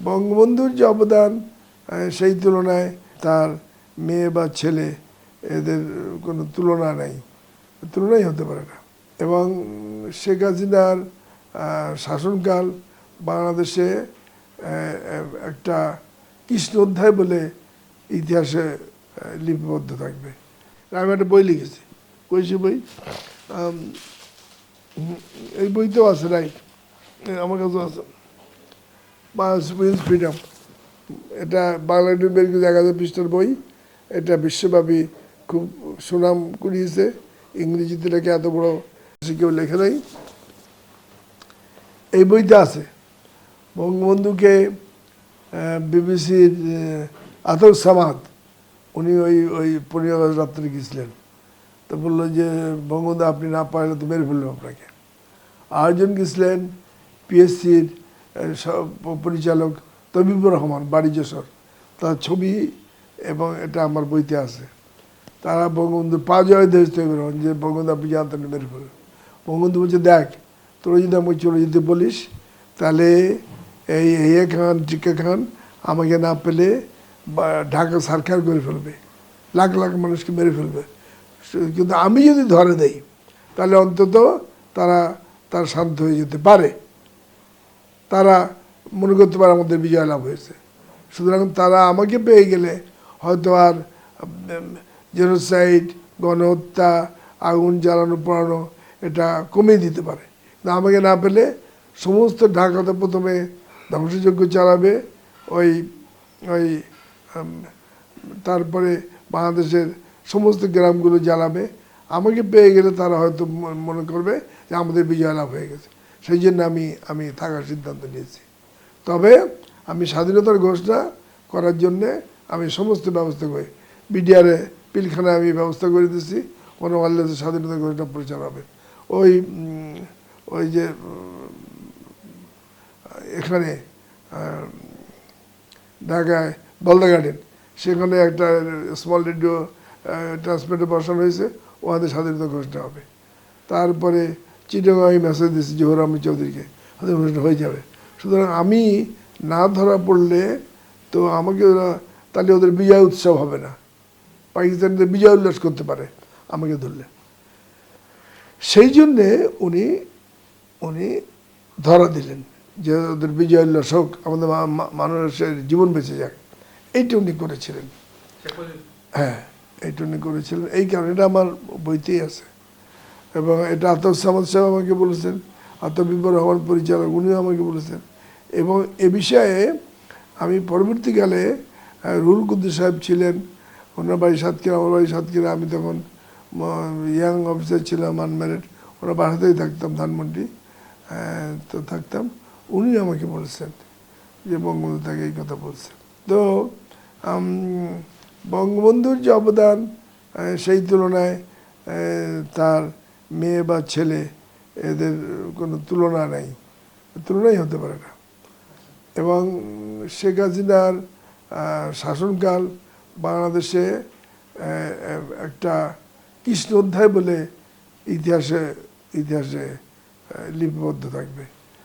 বঙ্গবন্ধুর যে অবদান সেই তুলনায় তার মেয়ে বা ছেলে এদের কোনো তুলনা নাই, তুলনাই হতে পারে না। এবং শেখ হাসিনার শাসনকাল বাংলাদেশে একটা কৃষ্ণ অধ্যায় বলে ইতিহাসে লিপিবদ্ধ থাকবে। আমি একটা বই লিখেছি, কইছি বই, এই বইতেও আছে, রাইট, আমার কাছেও আছে, ফ্রিডম। এটা বাংলা বের 1000 পৃষ্ঠার বই। এটা বিশ্বব্যাপী খুব সুনাম কুড়িয়েছে। ইংরেজিতে লেখে, এত বড় কেউ লেখে নাই। এই বইতে আছে বঙ্গবন্ধুকে বিবিসির আতর সামাদ, উনি ওই 15 আগস্ট রাত্রে গেছিলেন। তো বললো যে বঙ্গবন্ধু আপনি না পারলে তো মেরে ফেললাম আপনাকে। আরেকজন গেছিলেন পিএসসির পরিচালক তবিবুর রহমান, বাড়ি যশোর, তার ছবি এবং এটা আমার বইতে আছে। তারা বঙ্গবন্ধুর পা জয় দিয়েছে তবিবুর রহমান, যে বঙ্গবন্ধু আপনি জানতেন মেরে ফেলবেন। বঙ্গবন্ধু বলছে দেখ, তোরা যদি আমি চলে যেতে বলিস তাহলে এই হেয়া খান টিকা খান আমাকে না পেলে ঢাকা সারখার করে ফেলবে, লাখ লাখ মানুষকে মেরে ফেলবে। কিন্তু আমি যদি ধরে দেই তাহলে অন্তত তারা শান্ত হয়ে যেতে পারে, তারা মনে করতে পারে আমাদের বিজয় লাভ হয়েছে। সুতরাং তারা আমাকে পেয়ে গেলে হয়তো আর জেনোসাইড, গণহত্যা, আগুন জ্বালানো পোড়ানো এটা কমিয়ে দিতে পারে। কিন্তু আমাকে না পেলে সমস্ত ঢাকাতে প্রথমে ধ্বংসযজ্ঞ চালাবে, ওই তারপরে বাংলাদেশের সমস্ত গ্রামগুলো জ্বালাবে। আমাকে পেয়ে গেলে তারা হয়তো মনে করবে যে আমাদের বিজয় লাভ হয়ে গেছে। সেই জন্য আমি থাকার সিদ্ধান্ত নিয়েছি। তবে আমি স্বাধীনতার ঘোষণা করার জন্যে আমি সমস্ত ব্যবস্থা করি। বিডিআরে পিলখানায় আমি ব্যবস্থা করে দিয়েছি, কোনো আল্লাহ স্বাধীনতার ঘোষণা প্রচার হবে। ওই যে এখানে ঢাকায় বলদা গার্ডেন, সেখানে একটা স্মল রেডিও ট্রান্সমিটার বসানো হয়েছে, ওখানে স্বাধীনতা ঘোষণা হবে। তারপরে চিটাগাঁয়ে আমি মেসেজ দিয়েছি জহুর আহমেদ চৌধুরীকে, স্বাধীনতা ঘোষণা হয়ে যাবে। সুতরাং আমি না ধরা পড়লে তো আমাকে তাহলে ওদের বিজয় উৎসব হবে না, পাকিস্তানিদের বিজয় উল্লাস করতে পারে আমাকে ধরলে। সেই জন্যে উনি ধরা দিলেন যে ওদের বিজয় উল্লাস হোক, আমাদের মানুষের জীবন বেঁচে যাক, এইটা উনি করেছিলেন। হ্যাঁ, এইটা উনি করেছিলেন। এই কারণে এটা আমার বইতেই আছে। এবং এটা আতর সামাদ সাহেব আমাকে বলেছেন, তবিবুর রহমান পরিচালক, উনিও আমাকে বলেছেন। এবং এ বিষয়ে আমি পরবর্তীকালে রুহুল কুদ্দুস সাহেব ছিলেন, ওনার বাড়ি সাতক্ষীরা, আমার বাড়ি সাতক্ষীরা। আমি তখন ইয়াং অফিসার ছিলাম, আনম্যারিড, ওনার বাসাতেই থাকতাম, ধানমন্ডি তো থাকতাম। উনি আমাকে বলেছেন যে বঙ্গবন্ধু তাকে এই কথা বলছেন। তো বঙ্গবন্ধুর যে অবদান সেই তুলনায় তার মেয়ে বা ছেলে এদের কোনো তুলনা নাই, তুলনাই হতে পারে না। এবং শেখ হাসিনার শাসনকাল বাংলাদেশে একটা কৃষ্ণ অধ্যায় বলে ইতিহাসে লিপিবদ্ধ থাকবে।